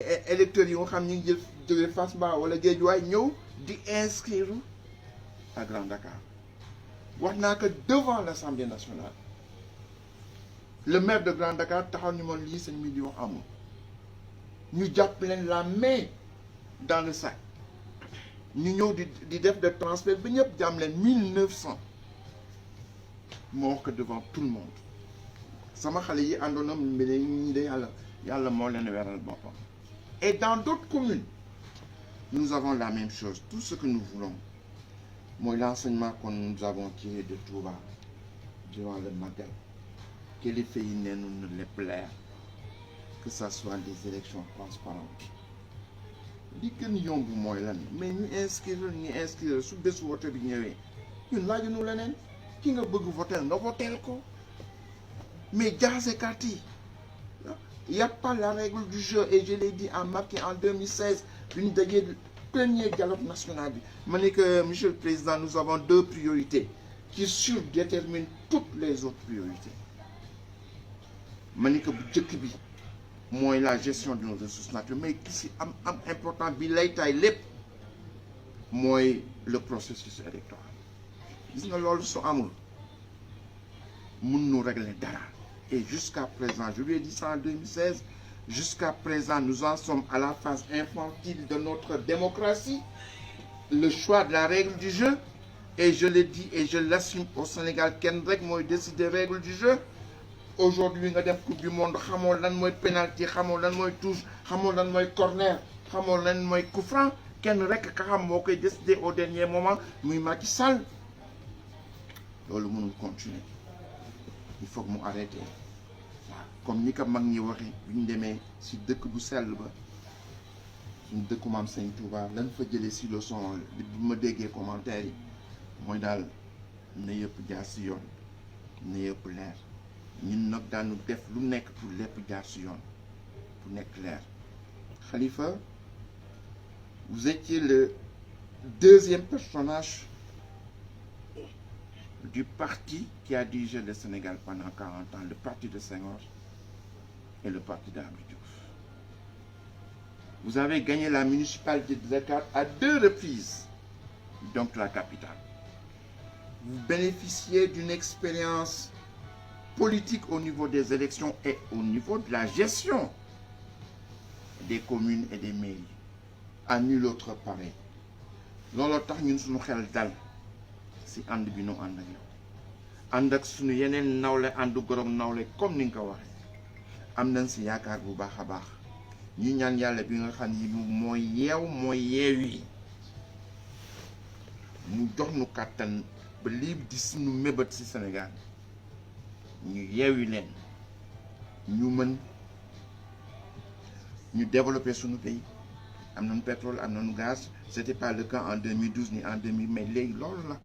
électeurs yi nga xam ñu ngi jël jóge Fass Mbao wala Guédiawaye ñëw di inscrire à Grand Dakar wax naa que devant l'Assemblée nationale le maire de Grand Dakar taxaw ni moom lii seen mi di wax amul ñu jàpp leen la main dans le sac ñu ñëw di def de transfert bi ñëpp jàmm leen 1900 moo wax que devant tout le monde sama xale yi àndoon na mu ne ñii de yàlla moo leen weeral boppam. Et dans d'autres communes nous avons la même chose. Tout ce que nous voulons mooy l'enseignement que nous avons tiré de Touba durant le Magal, que les faits yi neenu ne les plaire, que ça soit des élections transparentes. li gën yomb mooy lan mais ñu inscrire su bés vote bi ñëwee ñun laajuñu leneen ki nga bëgg voter nga voter ko mais jaxase carte yi il n'y a pas la règle du jeu et je l'ai dit en Macky en 2016 bi ñu dajee premier dialogue national bi ma ne que monsieur le président nous avons deux priorités qui surdéterminent toutes les autres priorités ma ne que bu jëkk bi mooy la gestion de nos ressources naturelles mais ki si am important bi lay tay lépp mooy le processus électoral gis nga loolu su amul mun nu régler dara et jusqu'à présent je lui ai dit ça en 2016 jusqu'à présent nous en sommes à la phase infantile de notre démocratie le choix de la règle du jeu et je le dis et je l'assume au Sénégal kenn rek mooy décider règle du jeu. Aujourd'hui nga dem coupe du monde xamoo lan mooy penalty xamoo lan mooy touche xamoo lan mooy corner xamoo lan mooy coup franc kenn rek ka xam moo koy décider au dernier moment muy Macky Sall loolu mënul continuer il faut que mu arrêter waaw comme ni ko mag ñi waxee bu ñu demee si dëkk bu sell ba suñu dëkku maam Sëñ Touba lan fa jëlee si leçon bi ma déggee commentaire yi mooy daal na yëpp jaar si yoon na yëpp leer. ñun nag daanu def lu nekk pour lépp jaar ci yoon pour nekk clair. Khalifa, vous étiez le deuxième personnage du parti qui a dirigé le Sénégal pendant 40 ans, le parti de Senghor et le parti d'Abdou Diouf. Vous avez gagné la municipalité de Dakar à 2 reprises, donc la capitale. Vous bénéficiez d'une expérience politique au niveau des élections et au niveau de la gestion des communes et des mairies. À nul autre pareil. looloo tax ñun suñu xel dal si ànd bi nu ànd ak yow ànd ak suñu yeneen nawle àndu gorom nawle comme ni nga ko waxee am nañ si yaakaar bu baax a baax ñu ñaan yàlla bi nga xam ni mooy yeewi mu jox nu kàttan ba lii di suñu mébét si Sénégal ñu yeewi leen ñu mën ñu développer suñu pays am nañu pétrole am nañu gaz c'était pas le cas en 2012 ni en 2000 mais léegi loolu la